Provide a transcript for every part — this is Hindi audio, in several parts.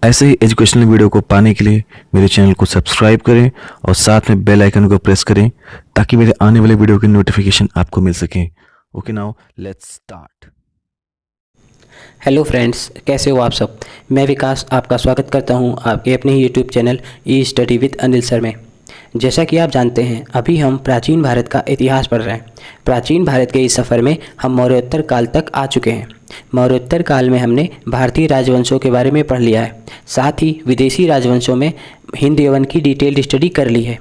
ऐसे ही एजुकेशनल वीडियो को पाने के लिए मेरे चैनल को सब्सक्राइब करें और साथ में बेल आइकन को प्रेस करें ताकि मेरे आने वाले वीडियो की नोटिफिकेशन आपको मिल सके। Okay, now let's start. Hello friends, कैसे हो आप सब। मैं विकास आपका स्वागत करता हूं आपके अपने ही YouTube channel E study with Anil sir में। जैसा कि आप जानते हैं, अभी हम प्राचीन भारत का इतिहास पढ़ रहे हैं। प्राचीन भारत के इस सफ़र में हम मौर्योत्तर काल तक आ चुके हैं। मौर्योत्तर काल में हमने भारतीय राजवंशों के बारे में पढ़ लिया है, साथ ही विदेशी राजवंशों में हिंद यवन की डिटेल्ड स्टडी कर ली है।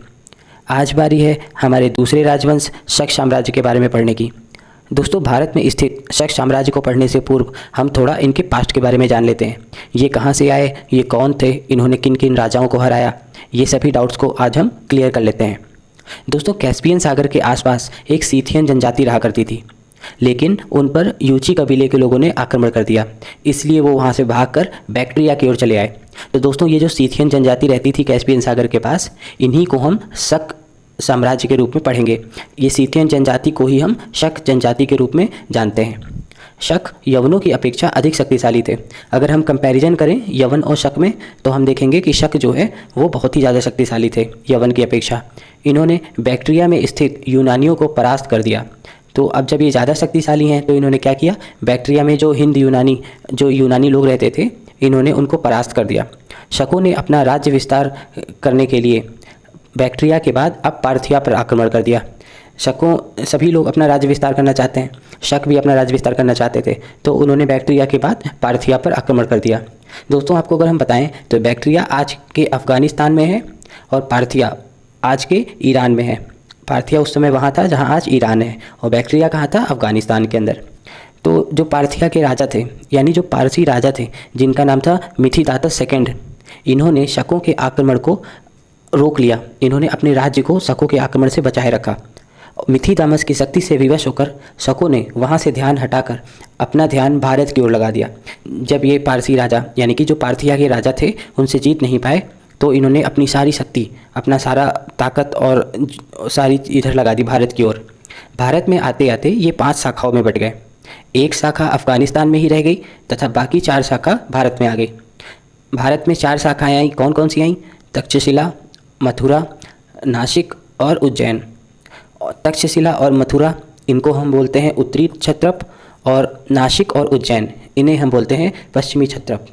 आज बारी है हमारे दूसरे राजवंश शक साम्राज्य के बारे में पढ़ने की। दोस्तों, भारत में स्थित शक साम्राज्य को पढ़ने से पूर्व हम थोड़ा इनके पास्ट के बारे में जान लेते हैं। ये कहाँ से आए, ये कौन थे, इन्होंने किन किन राजाओं को हराया, ये सभी डाउट्स को आज हम क्लियर कर लेते हैं। दोस्तों, कैस्पियन सागर के आसपास एक सीथियन जनजाति रहा करती थी, लेकिन उन पर यूची कबीले के लोगों ने आक्रमण कर दिया, इसलिए वो वहाँ से भागकर बैक्ट्रिया की ओर चले आए। तो दोस्तों, ये जो सीथियन जनजाति रहती थी कैस्पियन सागर के पास, इन्हीं को हम शक साम्राज्य के रूप में पढ़ेंगे। ये सीथियन जनजाति को ही हम शक जनजाति के रूप में जानते हैं। शक यवनों की अपेक्षा अधिक शक्तिशाली थे। अगर हम कंपैरिजन करें यवन और शक में, तो हम देखेंगे कि शक जो है वो बहुत ही ज़्यादा शक्तिशाली थे यवन की अपेक्षा। इन्होंने बैक्ट्रिया में स्थित यूनानियों को परास्त कर दिया। तो अब जब ये ज़्यादा शक्तिशाली हैं, तो इन्होंने क्या किया, बैक्ट्रिया में जो यूनानी लोग रहते थे, इन्होंने उनको परास्त कर दिया। शकों ने अपना राज्य विस्तार करने के लिए बैक्ट्रिया के बाद अब पार्थिया पर आक्रमण कर दिया। सभी लोग अपना राज्य विस्तार करना चाहते हैं, शक भी अपना राज्य विस्तार करना चाहते थे, तो उन्होंने बैक्ट्रिया के बाद पार्थिया पर आक्रमण कर दिया। दोस्तों, आपको अगर हम बताएं तो बैक्ट्रिया आज के अफ़गानिस्तान में है और पार्थिया आज के ईरान में है। पार्थिया उस समय वहाँ था जहाँ आज ईरान है, और बैक्ट्रिया कहाँ था, अफ़गानिस्तान के अंदर। तो जो पार्थिया के राजा थे, यानी जो पारसी राजा थे, जिनका नाम था मिथिदातस सेकेंड, इन्होंने शकों के आक्रमण को रोक लिया। इन्होंने अपने राज्य को शकों के आक्रमण से बचाए रखा। मिथिदामस की शक्ति से विवश होकर शकों ने वहाँ से ध्यान हटाकर अपना ध्यान भारत की ओर लगा दिया। जब ये पारसी राजा, यानी कि जो पार्थिया के राजा थे, उनसे जीत नहीं पाए, तो इन्होंने अपनी सारी शक्ति, अपना सारा ताकत और सारी इधर लगा दी भारत की ओर। भारत में आते आते ये 5 शाखाओं में बट गए। एक शाखा अफ़गानिस्तान में ही रह गई तथा बाकी 4 शाखा भारत में आ गई। भारत में 4 शाखाएँ आई, कौन कौन सी आई, तक्षशिला, मथुरा, नासिक और उज्जैन। तक्षशिला और मथुरा, इनको हम बोलते हैं उत्तरी क्षत्रप, और नासिक और उज्जैन, इन्हें हम बोलते हैं पश्चिमी क्षत्रप।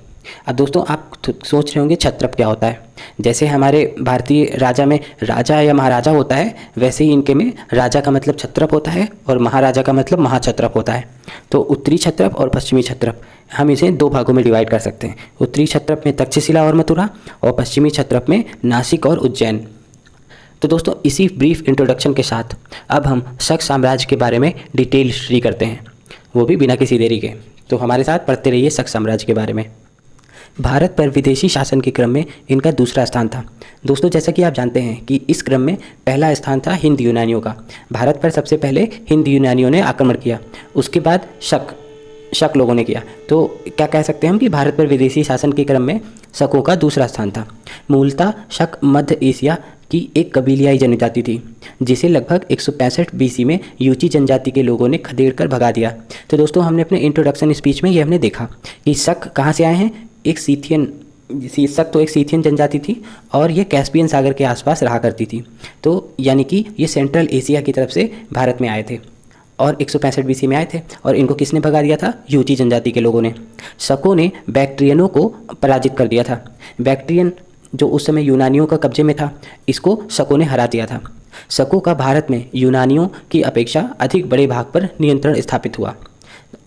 अब दोस्तों, आप सोच रहे होंगे क्षत्रप क्या होता है। जैसे हमारे भारतीय राजा में राजा या महाराजा होता है, वैसे ही इनके में राजा का मतलब क्षत्रप होता है और महाराजा का मतलब महाक्षत्रप होता है। तो उत्तरी क्षत्रप और पश्चिमी क्षत्रप, हम इसे 2 भागों में डिवाइड कर सकते हैं। उत्तरी क्षत्रप में तक्षशिला और मथुरा, और पश्चिमी क्षत्रप में नासिक और उज्जैन। तो दोस्तों, इसी ब्रीफ इंट्रोडक्शन के साथ अब हम शक साम्राज्य के बारे में डिटेल स्टडी करते हैं, वो भी बिना किसी देरी के। तो हमारे साथ पढ़ते रहिए शक साम्राज्य के बारे में। भारत पर विदेशी शासन के क्रम में इनका दूसरा स्थान था। दोस्तों, जैसा कि आप जानते हैं कि इस क्रम में पहला स्थान था हिंद यूनानियों का। भारत पर सबसे पहले हिंद यूनानियों ने आक्रमण किया, उसके बाद शक लोगों ने किया। तो क्या कह सकते हैं हम कि भारत पर विदेशी शासन के क्रम में शकों का दूसरा स्थान था। मूलतः शक मध्य एशिया की एक कबीलियाई जनजाति थी, जिसे लगभग 165 बीसी में यूची जनजाति के लोगों ने खदेड़ कर भगा दिया। तो दोस्तों, हमने अपने इंट्रोडक्शन स्पीच में ये हमने देखा कि शक कहाँ से आए हैं। एक शक तो एक सीथियन जनजाति थी, और ये कैस्पियन सागर के आसपास रहा करती थी। तो यानी कि ये सेंट्रल एशिया की तरफ से भारत में आए थे और 165 बीसी में आए थे, और इनको किसने भगा दिया था, यूची जनजाति के लोगों ने। शकों ने बैक्ट्रियनों को पराजित कर दिया था। बैक्ट्रियन जो उस समय यूनानियों का कब्जे में था, इसको शकों ने हरा दिया था। शकों का भारत में यूनानियों की अपेक्षा अधिक बड़े भाग पर नियंत्रण स्थापित हुआ।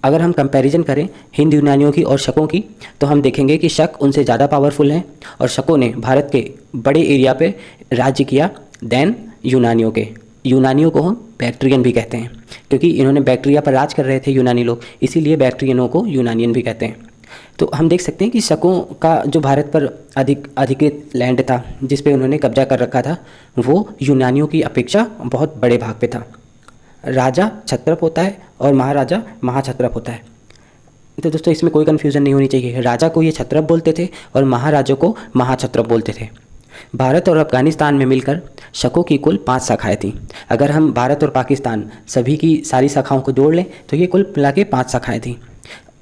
अगर हम कंपैरिजन करें हिंद यूनानियों की और शकों की, तो हम देखेंगे कि शक उनसे ज़्यादा पावरफुल हैं, और शकों ने भारत के बड़े एरिया पे राज्य किया देन यूनानियों को हम बैक्ट्रियन भी कहते हैं, क्योंकि इन्होंने बैक्ट्रिया पर राज कर रहे थे यूनानी लोग, इसीलिए बैक्ट्रियनों को यूनानियन भी कहते हैं। तो हम देख सकते हैं कि शकों का जो भारत पर अधिकृत लैंड था, जिस पे उन्होंने कब्जा कर रखा था, वो यूनानियों की अपेक्षा बहुत बड़े भाग पे था। राजा क्षत्रप होता है और महाराजा महाक्षत्रप होता है। तो दोस्तों, इसमें कोई कन्फ्यूज़न नहीं होनी चाहिए। राजा को ये क्षत्रप बोलते थे और महाराजा को महाक्षत्रप बोलते थे। भारत और अफगानिस्तान में मिलकर शकों की कुल 5 शाखाएँ थीं। अगर हम भारत और पाकिस्तान सभी की सारी शाखाओं को जोड़ लें, तो ये कुल मिला के 5 शाखाएँ थीं।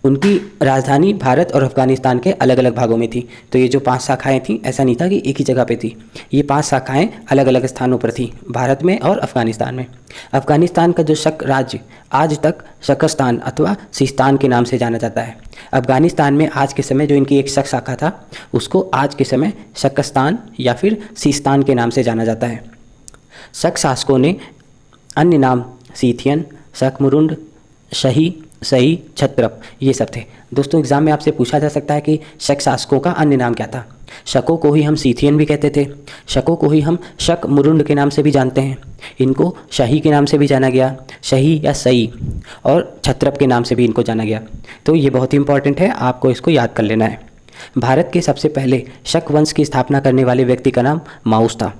उनकी राजधानी भारत और अफगानिस्तान के अलग अलग भागों में थी। तो ये जो 5 शाखाएं थीं, ऐसा नहीं था कि एक ही जगह पे थी। ये 5 शाखाएं अलग अलग स्थानों पर थी, भारत में और अफगानिस्तान में। अफगानिस्तान का जो शक राज्य आज तक शकस्तान अथवा सिस्तान के नाम से जाना जाता है। अफगानिस्तान में आज के समय जो इनकी एक शक शाखा था, उसको आज के समय शकस्तान या फिर सिस्तान के नाम से जाना जाता है। शक शासकों ने अन्य नाम सीथियन, शकमुरुंड, शही, सही, छत्रप, ये सब थे। दोस्तों एग्जाम में आपसे पूछा जा सकता है कि शक शासकों का अन्य नाम क्या था। शकों को ही हम सीथियन भी कहते थे, शकों को ही हम शक मुरुंड के नाम से भी जानते हैं, इनको शाही के नाम से भी जाना गया, शही या सई, और छत्रप के नाम से भी इनको जाना गया। तो ये बहुत ही इंपॉर्टेंट है, आपको इसको याद कर लेना है। भारत के सबसे पहले शक वंश की स्थापना करने वाले व्यक्ति का नाम माउस था,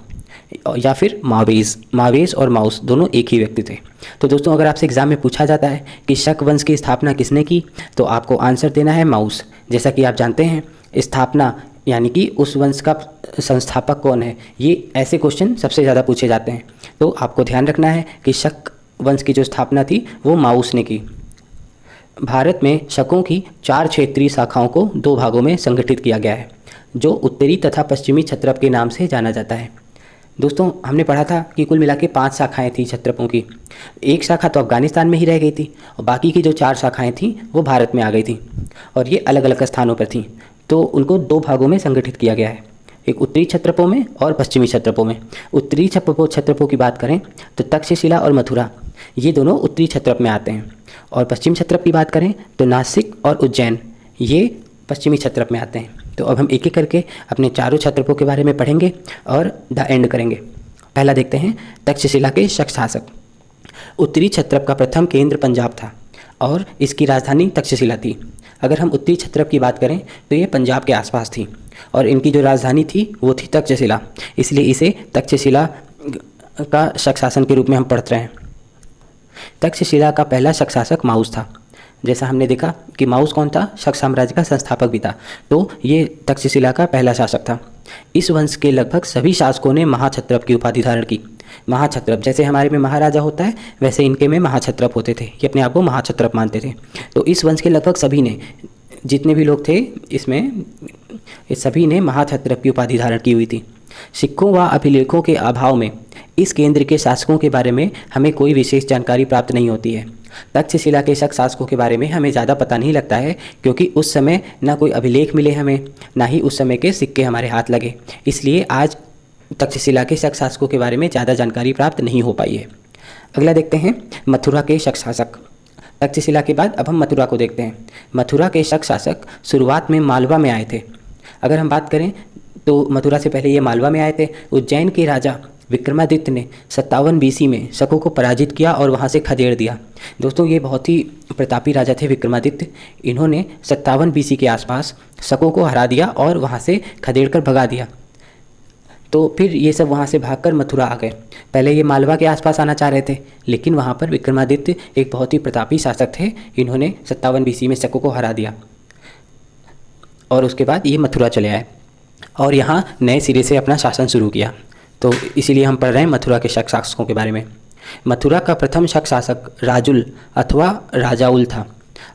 या फिर मावेज और माउस दोनों एक ही व्यक्ति थे। तो दोस्तों अगर आपसे एग्जाम में पूछा जाता है कि शक वंश की स्थापना किसने की, तो आपको आंसर देना है माउस। जैसा कि आप जानते हैं, स्थापना यानी कि उस वंश का संस्थापक कौन है, ये ऐसे क्वेश्चन सबसे ज़्यादा पूछे जाते हैं। तो आपको ध्यान रखना है कि शक वंश की जो स्थापना थी वो माउस ने की। भारत में शकों की 4 क्षेत्रीय शाखाओं को 2 भागों में संगठित किया गया है, जो उत्तरी तथा पश्चिमी क्षत्रप के नाम से जाना जाता है। दोस्तों हमने पढ़ा था कि कुल मिला के 5 शाखाएँ थी क्षत्रपों की। एक शाखा तो अफगानिस्तान में ही रह गई थी और बाकी की जो 4 शाखाएँ थीं वो भारत में आ गई थी, और ये अलग अलग स्थानों पर थीं। तो उनको 2 भागों में संगठित किया गया है, एक उत्तरी क्षत्रपों में और पश्चिमी क्षत्रपों में। उत्तरी क्षत्रपों की बात करें तो तक्षशिला और मथुरा, ये दोनों उत्तरी क्षत्रप में आते हैं, और पश्चिम क्षत्रप की बात करें तो नासिक और उज्जैन, ये पश्चिमी क्षत्रप में आते हैं। तो अब हम एक एक करके अपने चारों क्षत्रपों के बारे में पढ़ेंगे और द एंड करेंगे। पहला देखते हैं तक्षशिला के शक शासक। उत्तरी क्षत्रप का प्रथम केंद्र पंजाब था और इसकी राजधानी तक्षशिला थी। अगर हम उत्तरी क्षत्रप की बात करें तो ये पंजाब के आसपास थी, और इनकी जो राजधानी थी वो थी तक्षशिला, इसलिए इसे तक्षशिला का शक शासन के रूप में हम पढ़ते हैं। तक्षशिला का पहला शक शासक माउस था। जैसा हमने देखा कि माउस कौन था, शक साम्राज्य का संस्थापक भी था, तो ये तक्षशिला का पहला शासक था। इस वंश के लगभग सभी शासकों ने महाक्षत्रप की उपाधि धारण की। महाक्षत्रप, जैसे हमारे में महाराजा होता है वैसे इनके में महाक्षत्रप होते थे, ये अपने आप को महाक्षत्रप मानते थे। तो इस वंश के लगभग सभी ने, जितने भी लोग थे इसमें, इस सभी ने महाक्षत्रप की उपाधि धारण की हुई थी। सिक्कों व अभिलेखों के अभाव में इस केंद्र के शासकों के बारे में हमें कोई विशेष जानकारी प्राप्त नहीं होती है। तक्षशिला के शक शासकों के बारे में हमें ज़्यादा पता नहीं लगता है, क्योंकि उस समय ना कोई अभिलेख मिले हमें, ना ही उस समय के सिक्के हमारे हाथ लगे, इसलिए आज तक्षशिला के शक शासकों के बारे में ज़्यादा जानकारी प्राप्त नहीं हो पाई है। अगला देखते हैं मथुरा के शक शासक। तक्षशिला के बाद अब हम मथुरा को देखते हैं। मथुरा के शक शासक शुरुआत में मालवा में आए थे। अगर हम बात करें तो मथुरा से पहले ये मालवा में आए थे। उज्जैन के राजा विक्रमादित्य ने 57 BC में शकों को पराजित किया और वहाँ से खदेड़ दिया। दोस्तों ये बहुत ही प्रतापी राजा थे विक्रमादित्य। इन्होंने 57 BC के आसपास शकों को हरा दिया और वहाँ से खदेड़ कर भगा दिया। तो फिर ये सब वहाँ से भागकर मथुरा आ गए। पहले ये मालवा के आसपास आना चाह रहे थे, लेकिन वहाँ पर विक्रमादित्य एक बहुत ही प्रतापी शासक थे। इन्होंने 57 BC में शकों को हरा दिया और उसके बाद ये मथुरा चले आए और यहाँ नए सिरे से अपना शासन शुरू किया। तो इसीलिए हम पढ़ रहे हैं मथुरा के शक शासकों के बारे में। मथुरा का प्रथम शक शासक राजुल अथवा राजाउल था।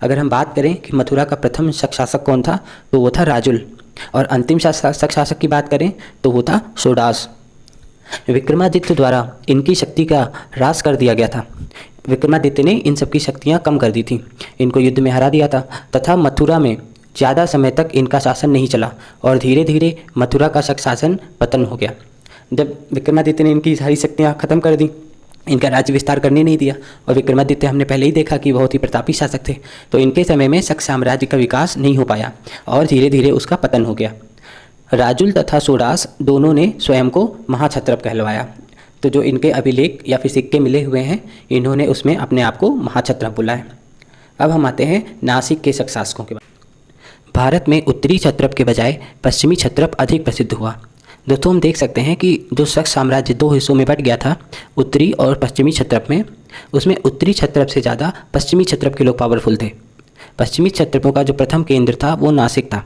अगर हम बात करें कि मथुरा का प्रथम शक शासक कौन था, तो वो था राजुल, और अंतिम शक शासक की बात करें तो वो था सोडास। विक्रमादित्य द्वारा इनकी शक्ति का ह्रास कर दिया गया था। विक्रमादित्य ने इन सबकी शक्तियाँ कम कर दी थी, इनको युद्ध में हरा दिया था, तथा मथुरा में ज़्यादा समय तक इनका शासन नहीं चला और धीरे धीरे मथुरा का शक शासन पतन हो गया। जब विक्रमादित्य ने इनकी सारी शक्तियाँ खत्म कर दी, इनका राज्य विस्तार करने नहीं दिया, और विक्रमादित्य हमने पहले ही देखा कि बहुत ही प्रतापी शासक थे, तो इनके समय में शक साम्राज्य का विकास नहीं हो पाया और धीरे धीरे उसका पतन हो गया। राजुल तथा सोडास दोनों ने स्वयं को महाक्षत्रप कहलवाया। तो जो इनके अभिलेख या फिर सिक्के मिले हुए हैं, इन्होंने उसमें अपने आप को महाक्षत्रप बोला है। अब हम आते हैं नासिक के शक शासकों के बारे में। भारत में उत्तरी क्षत्रप के बजाय पश्चिमी क्षत्रप अधिक प्रसिद्ध हुआ। दोस्तों हम देख सकते हैं कि जो शक साम्राज्य 2 हिस्सों में बट गया था, उत्तरी और पश्चिमी क्षत्रप में, उसमें उत्तरी क्षत्रप से ज़्यादा पश्चिमी क्षत्रप के लोग पावरफुल थे। पश्चिमी क्षत्रपों का जो प्रथम केंद्र था वो नासिक था।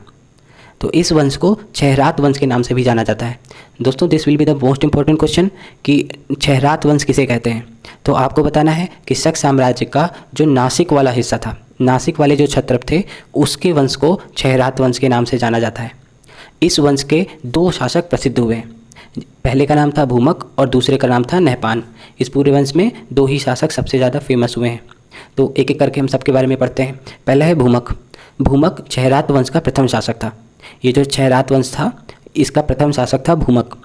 तो इस वंश को छहरात वंश के नाम से भी जाना जाता है। दोस्तों this will be the most important question कि छहरात वंश किसे कहते हैं। तो आपको बताना है कि शक साम्राज्य का जो नासिक वाला हिस्सा था, नासिक वाले जो क्षत्रप थे उसके वंश को क्षयरात वंश के नाम से जाना जाता है। इस वंश के 2 शासक प्रसिद्ध हुए। पहले का नाम था भूमक और दूसरे का नाम था नहपान। इस पूरे वंश में 2 ही शासक सबसे ज़्यादा फेमस हुए हैं। तो एक एक करके हम सबके बारे में पढ़ते हैं। पहला है भूमक। भूमक क्षयरात वंश का प्रथम शासक था। ये जो क्षयरात वंश था इसका प्रथम शासक था भूमक।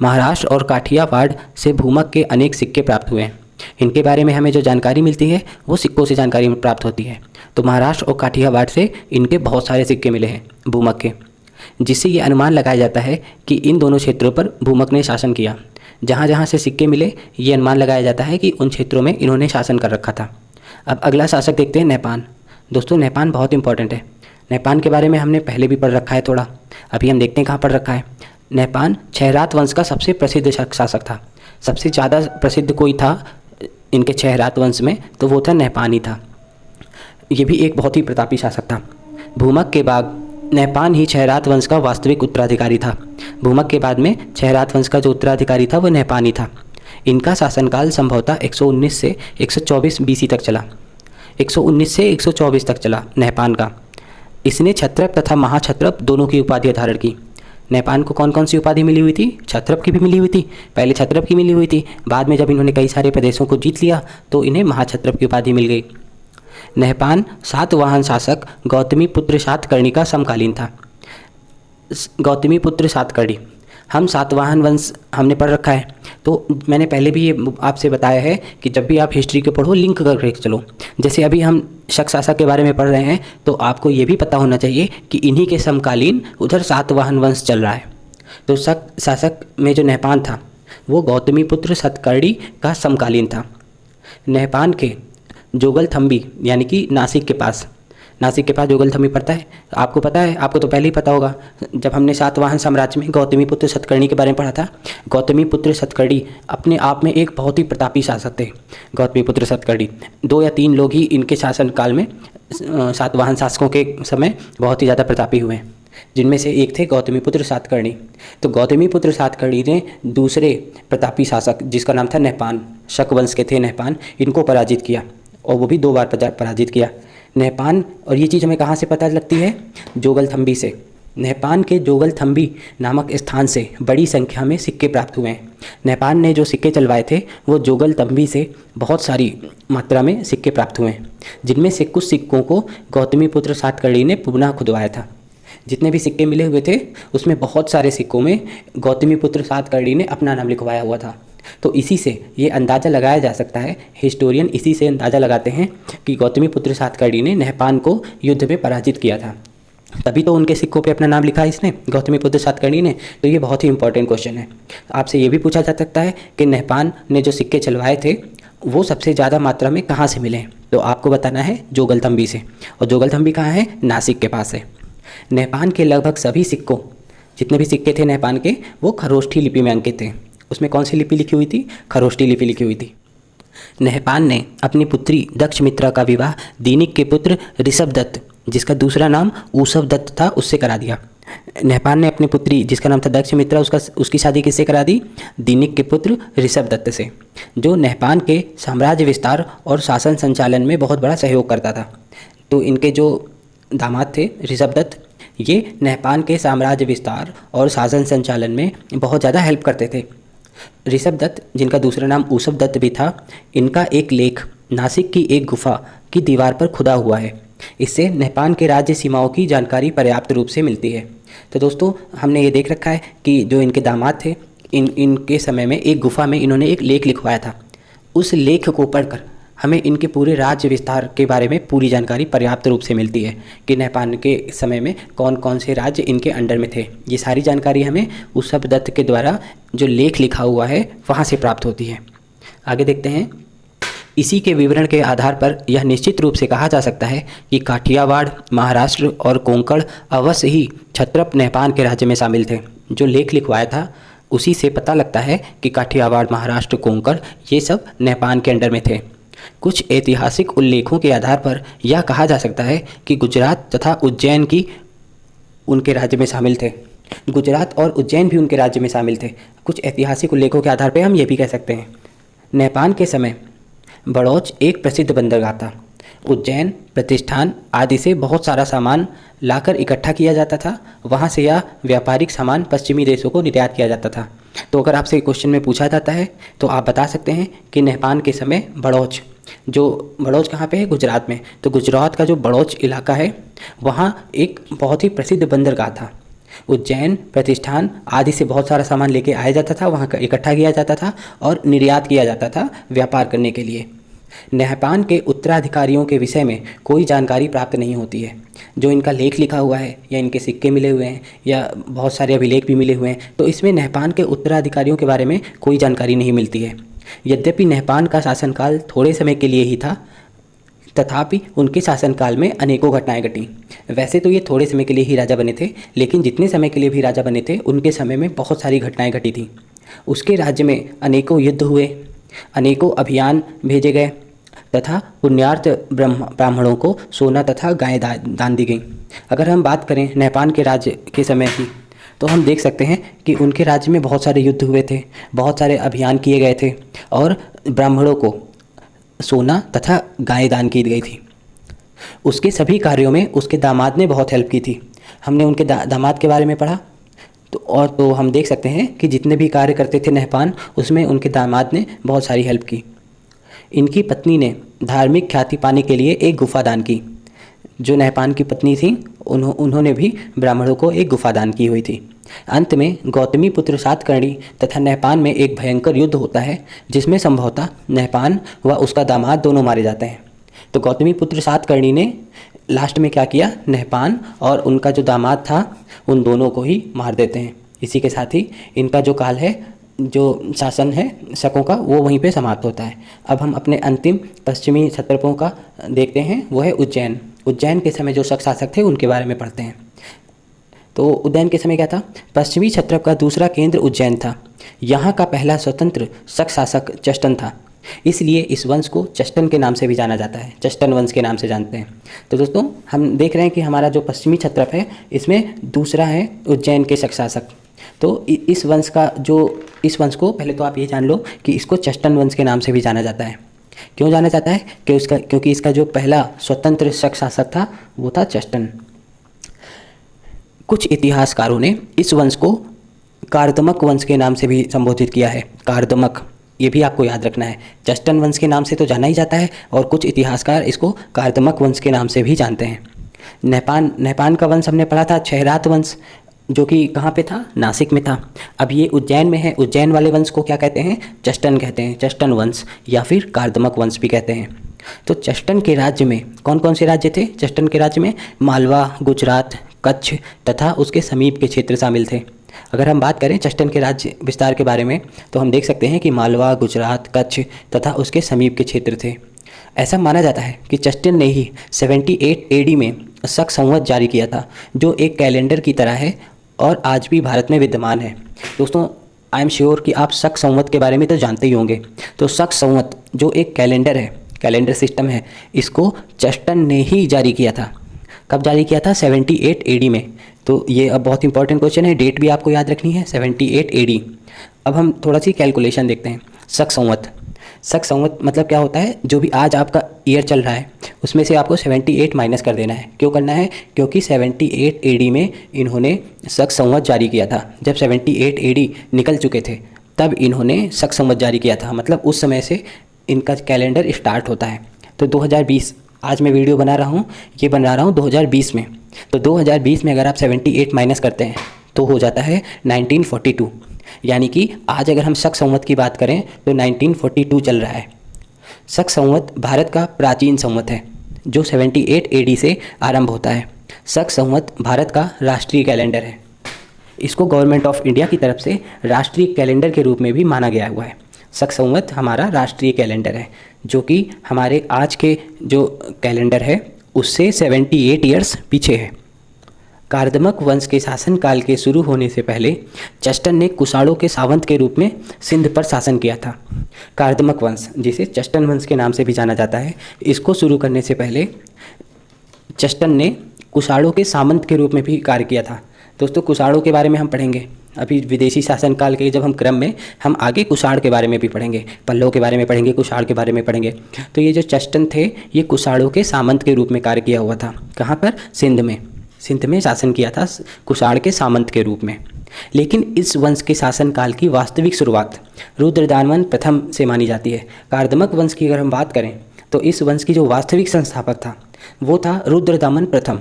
महाराष्ट्र और काठियावाड़ से भूमक के अनेक सिक्के प्राप्त हुए हैं। इनके बारे में हमें जो जानकारी मिलती है वो सिक्कों से जानकारी प्राप्त होती है। तो महाराष्ट्र और काठियावाड़ से इनके बहुत सारे सिक्के मिले हैं भूमक के, जिससे ये अनुमान लगाया जाता है कि इन दोनों क्षेत्रों पर भूमक ने शासन किया। जहाँ जहाँ से सिक्के मिले ये अनुमान लगाया जाता है कि उन क्षेत्रों में इन्होंने शासन कर रखा था। अब अगला शासक देखते हैं नहपान। दोस्तों नहपान बहुत इंपॉर्टेंट है। नहपान के बारे में हमने पहले भी पढ़ रखा है थोड़ा, अभी हम देखते हैं कहाँ पढ़ रखा है। नहपान क्षयरात वंश का सबसे प्रसिद्ध शासक था। सबसे ज़्यादा प्रसिद्ध कोई था इनके क्षयरात वंश में तो वो था नहपान ही था। ये भी एक बहुत ही प्रतापी शासक था। भूमक के बाद नहपान ही क्षयरात वंश का वास्तविक उत्तराधिकारी था। भूमक के बाद में क्षयरात वंश का जो उत्तराधिकारी था वो नहपान ही था। इनका शासनकाल संभवतः 119 से 124 बीसी तक चला। 119 से 124 तक चला नहपान का। इसने क्षत्रप तथा महाक्षत्रप दोनों की उपाधि धारण की। नहपान को कौन कौन सी उपाधि मिली हुई थी? क्षत्रप की भी मिली हुई थी। पहले क्षत्रप की मिली हुई थी, बाद में जब इन्होंने कई सारे प्रदेशों को जीत लिया तो इन्हें महाक्षत्रप की उपाधि मिल गई। नहपान सातवाहन शासक गौतमीपुत्र सातकर्णी का समकालीन था। गौतमीपुत्र सातकर्णी, हम सातवाहन वंश हमने पढ़ रखा है, तो मैंने पहले भी ये आपसे बताया है कि जब भी आप हिस्ट्री के पढ़ो लिंक करके चलो। जैसे अभी हम शक शासक के बारे में पढ़ रहे हैं तो आपको ये भी पता होना चाहिए कि इन्हीं के समकालीन उधर सातवाहन वंश चल रहा है। तो शक शासक में जो नहपान था वो गौतमीपुत्र सातकर्णी का समकालीन था। नहपान के जोगलथम्बी यानी कि नासिक के पास जोगलथम्बी पड़ता है। आपको पता है, आपको तो पहले ही पता होगा जब हमने सातवाहन साम्राज्य में गौतमीपुत्र सातकर्णी के बारे में पढ़ा था। गौतमीपुत्र सातकर्णी अपने आप में एक बहुत ही प्रतापी शासक थे। गौतमीपुत्र सातकर्णी 2 या 3 लोग ही इनके शासनकाल में सातवाहन शासकों के समय बहुत ही ज़्यादा प्रतापी हुए हैं, जिनमें से एक थे गौतमीपुत्र सातकर्णी। तो गौतमीपुत्र सातकर्णी ने दूसरे प्रतापी शासक जिसका नाम था नहपान, शक वंश के थे नहपान, इनको पराजित किया और वो भी 2 बार पराजित किया नहपान। और ये चीज़ हमें कहाँ से पता लगती है? जोगलथम्बी से। नहपान के जोगलथम्बी नामक स्थान से बड़ी संख्या में सिक्के प्राप्त हुए हैं। नहपान ने जो सिक्के चलवाए थे वो जोगलथम्बी से बहुत सारी मात्रा में सिक्के प्राप्त हुए हैं, जिनमें से कुछ सिक्कों को गौतमीपुत्र सातकर्णी ने पुनः खुदवाया था। जितने भी सिक्के मिले हुए थे उसमें बहुत सारे सिक्कों में गौतमीपुत्र सातकर्णी ने अपना नाम लिखवाया हुआ था। तो इसी से ये अंदाज़ा लगाया जा सकता है, हिस्टोरियन इसी से अंदाज़ा लगाते हैं कि गौतमीपुत्र सातकर्णी ने नहपान को युद्ध में पराजित किया था। तभी तो उनके सिक्कों पे अपना नाम लिखा है इसने, गौतमीपुत्र सातकर्णी ने। तो ये बहुत ही इंपॉर्टेंट क्वेश्चन है। आपसे ये भी पूछा जा सकता है कि नहपान ने जो सिक्के चलवाए थे वो सबसे ज़्यादा मात्रा में कहाँ से मिले? तो आपको बताना है जोगलथम्बी से। और जोगलथम्बी कहाँ है? नासिक के पास है। नहपान के लगभग सभी सिक्कों, जितने भी सिक्के थे नहपान के, वो खरोष्ठी लिपि में अंकित थे। उसमें कौन सी लिपि लिखी हुई थी? खरोष्ठी लिपि लिखी हुई थी। नहपान ने अपनी पुत्री दक्षमित्रा का विवाह दीनिक के पुत्र ऋषभदत्त, जिसका दूसरा नाम ऊषभदत्त था, उससे करा दिया। नहपान ने अपनी पुत्री जिसका नाम था दक्षमित्रा उसकी शादी किससे करा दी? दीनिक के पुत्र ऋषभदत्त से, जो नहपान के साम्राज्य विस्तार और शासन संचालन में बहुत बड़ा सहयोग करता था। तो इनके जो दामाद थे ऋषभदत्त, ये नहपान के साम्राज्य विस्तार और शासन संचालन में बहुत ज़्यादा हेल्प करते थे। ऋषभदत्त, जिनका दूसरा नाम ऊषभदत्त भी था, इनका एक लेख नासिक की एक गुफा की दीवार पर खुदा हुआ है। इससे नहपान के राज्य सीमाओं की जानकारी पर्याप्त रूप से मिलती है। तो दोस्तों हमने ये देख रखा है कि जो इनके दामाद थे इनके समय में एक गुफा में इन्होंने एक लेख लिखवाया था। उस लेख को पढ़कर हमें इनके पूरे राज्य विस्तार के बारे में पूरी जानकारी पर्याप्त रूप से मिलती है कि नहपान के समय में कौन कौन से राज्य इनके अंडर में थे। ये सारी जानकारी हमें ऊषभदत्त के द्वारा जो लेख लिखा हुआ है वहाँ से प्राप्त होती है। आगे देखते हैं। इसी के विवरण के आधार पर यह निश्चित रूप से कहा जा सकता है कि काठियावाड़, महाराष्ट्र और कोंकण अवश्य ही क्षत्रप नहपान के राज्य में शामिल थे। जो लेख लिखवाया था उसी से पता लगता है कि काठियावाड़, महाराष्ट्र, कोंकण ये सब नहपान के अंडर में थे। कुछ ऐतिहासिक उल्लेखों के आधार पर यह कहा जा सकता है कि गुजरात तथा उज्जैन की उनके राज्य में शामिल थे। गुजरात और उज्जैन भी उनके राज्य में शामिल थे। कुछ ऐतिहासिक उल्लेखों के आधार पर हम ये भी कह सकते हैं। नहपान के समय बड़ौच एक प्रसिद्ध बंदरगाह था उज्जैन, प्रतिष्ठान आदि से बहुत सारा सामान लाकर इकट्ठा किया जाता था। वहाँ से यह व्यापारिक सामान पश्चिमी देशों को निर्यात किया जाता था। तो अगर आपसे क्वेश्चन में पूछा जाता है तो आप बता सकते हैं कि नहपान के समय बड़ौच, जो बड़ौच कहाँ पे है? गुजरात में। तो गुजरात का जो बड़ौच इलाका है वहाँ एक बहुत ही प्रसिद्ध बंदरगाह था। उज्जैन, प्रतिष्ठान आदि से बहुत सारा सामान लेके आया जाता था, वहाँ का इकट्ठा किया जाता था और निर्यात किया जाता था व्यापार करने के लिए। नहपान के उत्तराधिकारियों के विषय में कोई जानकारी प्राप्त नहीं होती है। जो इनका लेख लिखा हुआ है या इनके सिक्के मिले हुए हैं या बहुत सारे अभिलेख भी मिले हुए हैं, तो इसमें नहपान के उत्तराधिकारियों के बारे में कोई जानकारी नहीं मिलती है। यद्यपि नहपान का शासनकाल थोड़े समय के लिए ही था, तथापि उनके शासनकाल में अनेकों घटनाएं घटी। वैसे तो ये थोड़े समय के लिए ही राजा बने थे, लेकिन जितने समय के लिए भी राजा बने थे उनके समय में बहुत सारी घटनाएं घटी थी। उसके राज्य में अनेकों युद्ध हुए, अनेकों अभियान भेजे गए तथा पुण्यार्थ ब्राह्मणों को सोना तथा गाय दान दी गई। अगर हम बात करें नहपान के राज्य के समय की, तो हम देख सकते हैं कि उनके राज्य में बहुत सारे युद्ध हुए थे, बहुत सारे अभियान किए गए थे और ब्राह्मणों को सोना तथा गाय दान की गई थी। उसके सभी कार्यों में उसके दामाद ने बहुत हेल्प की थी। हमने उनके दामाद के बारे में पढ़ा तो हम देख सकते हैं कि जितने भी कार्य करते थे नहपान, उसमें उनके दामाद ने बहुत सारी हेल्प की। इनकी पत्नी ने धार्मिक ख्याति पाने के लिए एक गुफा दान की। जो नहपान की पत्नी थी उन्होंने भी ब्राह्मणों को एक गुफा दान की हुई थी। अंत में गौतमी पुत्र सातकर्णी तथा नहपान में एक भयंकर युद्ध होता है, जिसमें संभवतः नहपान व उसका दामाद दोनों मारे जाते हैं। तो गौतमी पुत्र सातकर्णी ने लास्ट में क्या किया? नहपान और उनका जो दामाद था उन दोनों को ही मार देते हैं। इसी के साथ ही इनका जो काल है, जो शासन है शकों का, वो वहीं पे समाप्त होता है। अब हम अपने अंतिम पश्चिमी क्षत्रपों का देखते हैं, वो है उज्जैन। उज्जैन के समय जो शक शासक थे उनके बारे में पढ़ते हैं। तो उज्जैन के समय क्या था? पश्चिमी क्षत्रप का दूसरा केंद्र उज्जैन था। यहाँ का पहला स्वतंत्र शक शासक चष्टन था, इसलिए इस वंश को चष्टन के नाम से भी जाना जाता है, चष्टन वंश के नाम से जानते हैं। तो दोस्तों हम देख रहे हैं कि हमारा जो पश्चिमी क्षत्रप है इसमें दूसरा है उज्जैन के शक शासक। तो इस वंश को पहले तो आप ये जान लो कि इसको चष्टन वंश के नाम से भी जाना जाता है। क्यों जाना जाता है? क्योंकि इसका जो पहला स्वतंत्र शक शासक था वो था चष्टन। कुछ इतिहासकारों ने इस वंश को कार्दमक वंश के नाम से भी संबोधित किया है। कार्दमक, ये भी आपको याद रखना है। चष्टन वंश के नाम से तो जाना ही जाता है और कुछ इतिहासकार इसको कार्दमक वंश के नाम से भी जानते हैं। नहपान का वंश हमने पढ़ा था छैरात वंश, जो कि कहाँ पे था? नासिक में था। अब ये उज्जैन में है। उज्जैन वाले वंश को क्या कहते हैं? चष्टन कहते हैं, चष्टन वंश या फिर कार्दमक वंश भी कहते हैं। तो चष्टन के राज्य में कौन कौन से राज्य थे? चष्टन के राज्य में मालवा, गुजरात, कच्छ तथा उसके समीप के क्षेत्र शामिल थे। अगर हम बात करें चष्टन के राज्य विस्तार के बारे में, तो हम देख सकते हैं कि मालवा, गुजरात, कच्छ तथा उसके समीप के क्षेत्र थे। ऐसा माना जाता है कि चष्टन ने ही 78 AD में शक संवत जारी किया था, जो एक कैलेंडर की तरह है और आज भी भारत में विद्यमान है। दोस्तों आई एम श्योर कि आप शक संवत के बारे में तो जानते ही होंगे। तो शक संवत जो एक कैलेंडर है, कैलेंडर सिस्टम है, इसको चष्टन ने ही जारी किया था। कब जारी किया था? 78 AD में। तो ये अब बहुत इंपॉर्टेंट क्वेश्चन है, डेट भी आपको याद रखनी है, 78 AD। अब हम थोड़ा सी कैलकुलेशन देखते हैं। शक संवत मतलब क्या होता है? जो भी आज आपका ईयर चल रहा है उसमें से आपको 78 माइनस कर देना है। क्यों करना है? क्योंकि 78 AD में इन्होंने शक संवत जारी किया था। जब 78 AD निकल चुके थे तब इन्होंने शक संवत जारी किया था, मतलब उस समय से इनका कैलेंडर स्टार्ट होता है। तो 2020, आज मैं वीडियो बना रहा हूँ, ये बना रहा हूँ 2020 में। तो 2020 में अगर आप 78 माइनस करते हैं तो हो जाता है 1942। यानी कि आज अगर हम शक संवत की बात करें तो 1942 चल रहा है। शक संवत भारत का प्राचीन संवत है जो 78 AD से आरंभ होता है। शक संवत भारत का राष्ट्रीय कैलेंडर है। इसको गवर्नमेंट ऑफ इंडिया की तरफ से राष्ट्रीय कैलेंडर के रूप में भी माना गया हुआ है। शक संवत हमारा राष्ट्रीय कैलेंडर है, जो कि हमारे आज के जो कैलेंडर है उससे 78 ईयर्स पीछे है। कार्दमक वंश के शासनकाल के शुरू होने से पहले चष्टन ने कुषाणों के सावंत के रूप में सिंध पर शासन किया था। कार्दमक वंश, जिसे चष्टन वंश के नाम से भी जाना जाता है, इसको शुरू करने से पहले चष्टन ने कुषाणों के सामंत के रूप में भी कार्य किया था। दोस्तों कुषाणों के बारे में हम पढ़ेंगे अभी विदेशी शासनकाल के जब हम क्रम में हम आगे कुषाण के बारे में भी पढ़ेंगे, पल्लव के बारे में पढ़ेंगे, कुषाण के बारे में पढ़ेंगे। तो ये जो चष्टन थे ये कुषाणों के सामंत के रूप में कार्य किया हुआ था। कहाँ पर? सिंध में शासन किया था कुषाण के सामंत के रूप में। लेकिन इस वंश के शासनकाल की वास्तविक शुरुआत रुद्रदामन प्रथम से मानी जाती है। कार्दमक वंश की अगर हम बात करें तो इस वंश की जो वास्तविक संस्थापक था वो था रुद्रदामन प्रथम,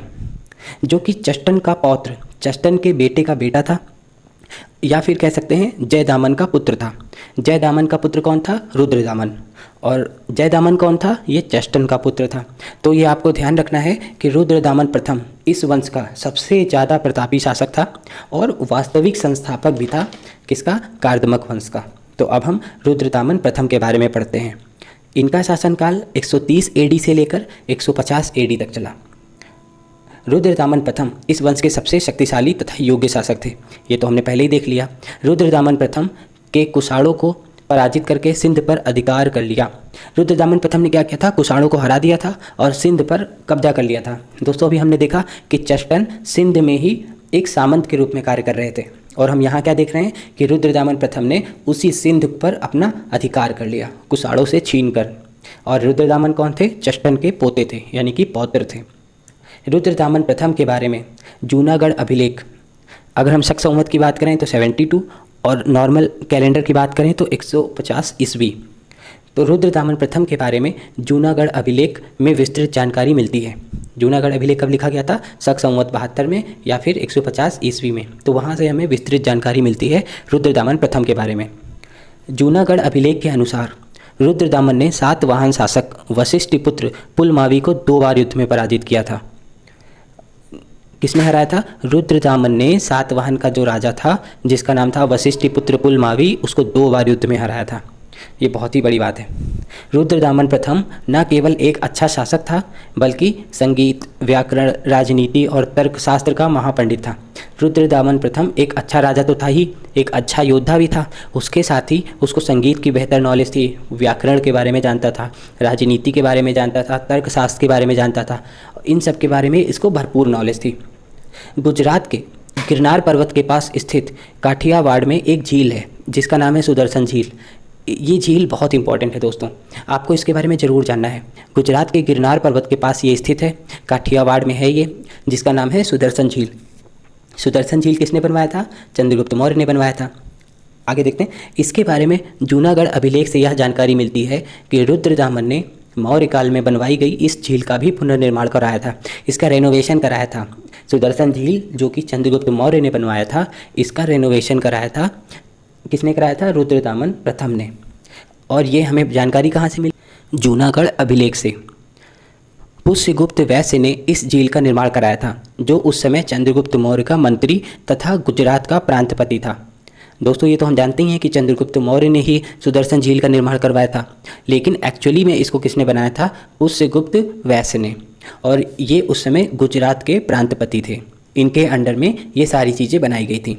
जो कि चष्टन का पौत्र, चष्टन के बेटे का बेटा था, या फिर कह सकते हैं जयदामन का पुत्र था। जयदामन का पुत्र कौन था? रुद्रदामन। और जयदामन कौन था? ये चष्टन का पुत्र था। तो ये आपको ध्यान रखना है कि रुद्रदामन प्रथम इस वंश का सबसे ज़्यादा प्रतापी शासक था और वास्तविक संस्थापक भी था। किसका? कार्दमक वंश का। तो अब हम रुद्रदामन प्रथम के बारे में पढ़ते हैं। इनका शासनकाल 130 एडी से लेकर 150 एडी तक चला। रुद्रदामन प्रथम इस वंश के सबसे शक्तिशाली तथा योग्य शासक थे। ये तो हमने पहले ही देख लिया। रुद्रदामन प्रथम के कुषाणों को पराजित करके सिंध पर अधिकार कर लिया। रुद्रदामन प्रथम ने क्या किया था? कुषाणों को हरा दिया था और सिंध पर कब्जा कर लिया था। दोस्तों अभी हमने देखा कि चष्टन सिंध में ही एक सामंत के रूप में कार्य कर रहे थे, और हम यहाँ क्या देख रहे हैं कि रुद्रदामन प्रथम ने उसी सिंध पर अपना अधिकार कर लिया कुषाणों से छीन कर। और रुद्रदामन कौन थे? चष्टन के पोते थे, यानी कि पौत्र थे। रुद्रदामन प्रथम के बारे में जूनागढ़ अभिलेख, अगर हम शक संवत की बात करें तो 72 और नॉर्मल कैलेंडर की बात करें तो 150 ईस्वी। तो रुद्रदामन प्रथम के बारे में जूनागढ़ अभिलेख में विस्तृत जानकारी मिलती है। जूनागढ़ अभिलेख कब लिखा गया था? शक संवत 72 में या फिर 150 ईस्वी में। तो वहाँ से हमें विस्तृत जानकारी मिलती है रुद्रदामन प्रथम के बारे में। जूनागढ़ अभिलेख के अनुसार रुद्रदामन ने सातवाहन शासक वशिष्ठ पुत्र पुलमावी को 2 बार युद्ध में पराजित किया था। किसने हराया था? रुद्रदामन ने सातवाहन का जो राजा था जिसका नाम था वशिष्ठ पुत्र पुलमावी, उसको 2 बार युद्ध में हराया था। ये बहुत ही बड़ी बात है। रुद्रदामन प्रथम न केवल एक अच्छा शासक था बल्कि संगीत, व्याकरण, राजनीति और तर्कशास्त्र का महापंडित था। रुद्रदामन प्रथम एक अच्छा राजा तो था ही, एक अच्छा योद्धा भी था। उसके साथ ही उसको संगीत की बेहतर नॉलेज थी, व्याकरण के बारे में जानता था, राजनीति के बारे में जानता था, तर्कशास्त्र के बारे में जानता था। इन सब के बारे में इसको भरपूर नॉलेज थी। गुजरात के गिरनार पर्वत के पास स्थित काठियावाड़ में एक झील है जिसका नाम है सुदर्शन झील। ये झील बहुत इंपॉर्टेंट है दोस्तों, आपको इसके बारे में ज़रूर जानना है। गुजरात के गिरनार पर्वत के पास ये स्थित है, काठियावाड़ में है ये, जिसका नाम है सुदर्शन झील। सुदर्शन झील किसने बनवाया था? चंद्रगुप्त मौर्य ने बनवाया था। आगे देखते हैं। इसके बारे में जूनागढ़ अभिलेख से यह जानकारी मिलती है कि रुद्रदामन ने मौर्य काल में बनवाई गई इस झील का भी पुनर्निर्माण कराया था, इसका रेनोवेशन कराया था। सुदर्शन झील जो कि चंद्रगुप्त मौर्य ने बनवाया था, इसका रेनोवेशन कराया था। किसने कराया था? रुद्रदामन प्रथम ने। और ये हमें जानकारी कहाँ से मिली? जूनागढ़ अभिलेख से। पुष्यगुप्त वैश्य ने इस झील का निर्माण कराया था, जो उस समय चंद्रगुप्त मौर्य का मंत्री तथा गुजरात का प्रांतपति था। दोस्तों ये तो हम जानते ही हैं कि चंद्रगुप्त मौर्य ने ही सुदर्शन झील का निर्माण करवाया था, लेकिन एक्चुअली में इसको किसने बनाया था? पुष्यगुप्त वैश्य ने। और ये उस समय गुजरात के प्रांतपति थे, इनके अंडर में ये सारी चीज़ें बनाई गई थी।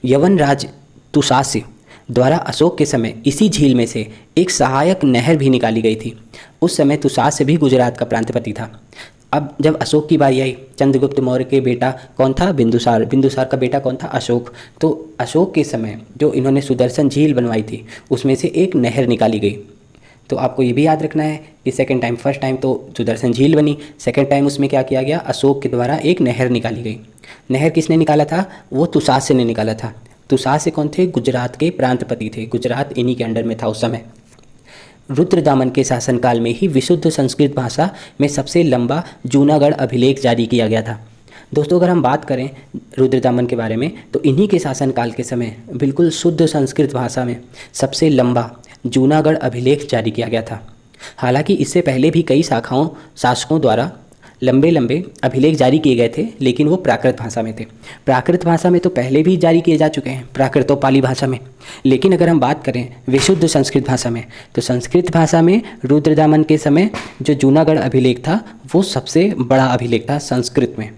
यवन राज तुषास्य द्वारा अशोक के समय इसी झील में से एक सहायक नहर भी निकाली गई थी। उस समय तुषास्य भी गुजरात का प्रांतपति था। अब जब अशोक की बारी आई, चंद्रगुप्त मौर्य के बेटा कौन था? बिंदुसार। बिंदुसार का बेटा कौन था? अशोक। तो अशोक के समय जो इन्होंने सुदर्शन झील बनवाई थी उसमें से एक नहर निकाली गई। तो आपको ये भी याद रखना है कि सेकंड टाइम, फर्स्ट टाइम तो सुदर्शन झील बनी, सेकंड टाइम उसमें क्या किया गया? अशोक के द्वारा एक नहर निकाली गई। नहर किसने निकाला था? वो तुषास्य ने निकाला था। तुषास्य कौन थे? गुजरात के प्रांतपति थे, गुजरात इन्हीं के अंडर में था उस समय। रुद्रदामन के शासनकाल में ही विशुद्ध संस्कृत भाषा में सबसे लंबा जूनागढ़ अभिलेख जारी किया गया था। दोस्तों अगर हम बात करें रुद्रदामन के बारे में तो इन्हीं के शासनकाल के समय बिल्कुल शुद्ध संस्कृत भाषा में सबसे लंबा जूनागढ़ अभिलेख जारी किया गया था। हालांकि इससे पहले भी कई शासकों द्वारा लंबे लंबे अभिलेख जारी किए गए थे, लेकिन वो प्राकृत भाषा में थे। प्राकृत भाषा में तो पहले भी जारी किए जा चुके हैं, प्राकृत और पाली भाषा में। लेकिन अगर हम बात करें विशुद्ध संस्कृत भाषा में तो संस्कृत भाषा में रुद्रदामन के समय जो जूनागढ़ अभिलेख था वो सबसे बड़ा अभिलेख था संस्कृत में।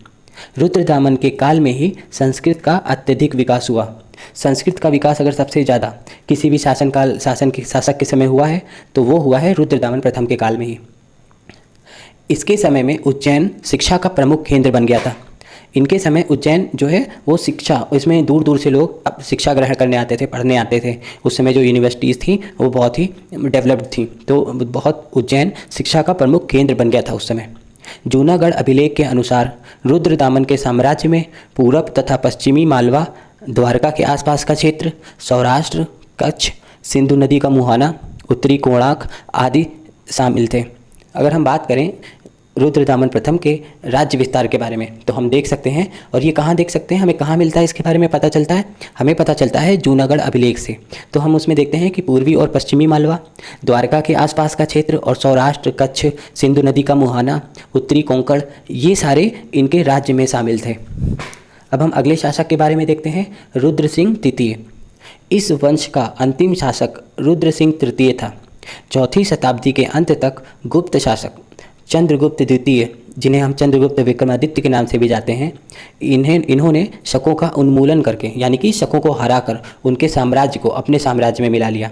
रुद्रदामन के काल में ही संस्कृत का अत्यधिक विकास हुआ। संस्कृत का विकास अगर सबसे ज़्यादा किसी भी शासक के समय हुआ है तो वो हुआ है रुद्रदामन प्रथम के काल में ही। इसके समय में उज्जैन शिक्षा का प्रमुख केंद्र बन गया था। इनके समय उज्जैन जो है वो शिक्षा, इसमें दूर दूर से लोग अब शिक्षा ग्रहण करने आते थे, पढ़ने आते थे। उस समय जो यूनिवर्सिटीज़ थी वो बहुत ही डेवलप्ड थी, तो बहुत उज्जैन शिक्षा का प्रमुख केंद्र बन गया था उस समय। जूनागढ़ अभिलेख के अनुसार रुद्रदामन के साम्राज्य में पूरब तथा पश्चिमी मालवा, द्वारका के आसपास का क्षेत्र, सौराष्ट्र, कच्छ, सिंधु नदी का मुहाना, उत्तरी कोणार्क आदि शामिल थे। अगर हम बात करें रुद्रदामन प्रथम के राज्य विस्तार के बारे में तो हम देख सकते हैं, और ये कहाँ देख सकते हैं, हमें कहाँ मिलता है इसके बारे में पता चलता है, हमें पता चलता है जूनागढ़ अभिलेख से। तो हम उसमें देखते हैं कि पूर्वी और पश्चिमी मालवा, द्वारका के आसपास का क्षेत्र और सौराष्ट्र, कच्छ, सिंधु नदी का मुहाना, उत्तरी कोंकण, ये सारे इनके राज्य में शामिल थे। अब हम अगले शासक के बारे में देखते हैं, रुद्र सिंह तृतीय। इस वंश का अंतिम शासक रुद्र सिंह तृतीय था। चौथी शताब्दी के अंत तक गुप्त शासक चंद्रगुप्त द्वितीय, जिन्हें हम चंद्रगुप्त विक्रमादित्य के नाम से भी जाते हैं, इन्होंने शकों का उन्मूलन करके, यानी कि शकों को हराकर उनके साम्राज्य को अपने साम्राज्य में मिला लिया।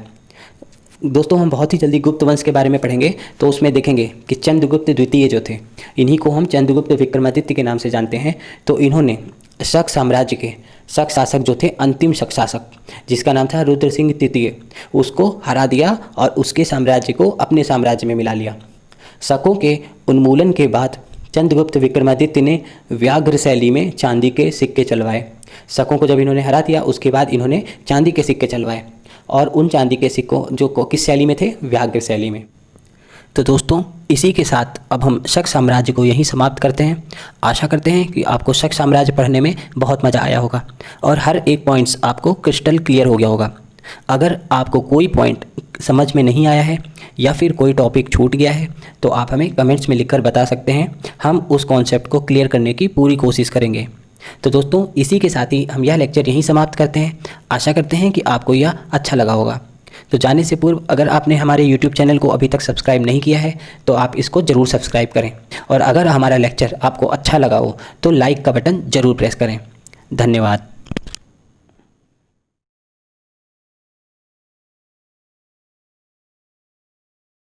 दोस्तों हम बहुत ही जल्दी गुप्त वंश के बारे में पढ़ेंगे, तो उसमें देखेंगे कि चंद्रगुप्त द्वितीय जो थे, इन्हीं को हम चंद्रगुप्त विक्रमादित्य के नाम से जानते हैं। तो इन्होंने शक साम्राज्य के शक शासक जो थे, अंतिम शक शासक जिसका नाम था रुद्र सिंह तृतीय, उसको हरा दिया और उसके साम्राज्य को अपने साम्राज्य में मिला लिया। शकों के उन्मूलन के बाद चंद्रगुप्त विक्रमादित्य ने व्याघ्र शैली में चांदी के सिक्के चलवाए। शकों को जब इन्होंने हरा दिया उसके बाद इन्होंने चांदी के सिक्के चलवाए, और उन चांदी के सिक्कों जो किस शैली में थे, व्याघ्र शैली में। तो दोस्तों इसी के साथ अब हम शक साम्राज्य को यहीं समाप्त करते हैं। आशा करते हैं कि आपको शक साम्राज्य पढ़ने में बहुत मज़ा आया होगा और हर एक पॉइंट्स आपको क्रिस्टल क्लियर हो गया होगा। अगर आपको कोई पॉइंट समझ में नहीं आया है या फिर कोई टॉपिक छूट गया है तो आप हमें कमेंट्स में लिखकर बता सकते हैं, हम उस कॉन्सेप्ट को क्लियर करने की पूरी कोशिश करेंगे। तो दोस्तों इसी के साथ ही हम यह लेक्चर यहीं समाप्त करते हैं। आशा करते हैं कि आपको यह अच्छा लगा होगा। तो जाने से पूर्व अगर आपने हमारे YouTube चैनल को अभी तक सब्सक्राइब नहीं किया है तो आप इसको ज़रूर सब्सक्राइब करें, और अगर हमारा लेक्चर आपको अच्छा लगा हो तो लाइक का बटन ज़रूर प्रेस करें। धन्यवाद।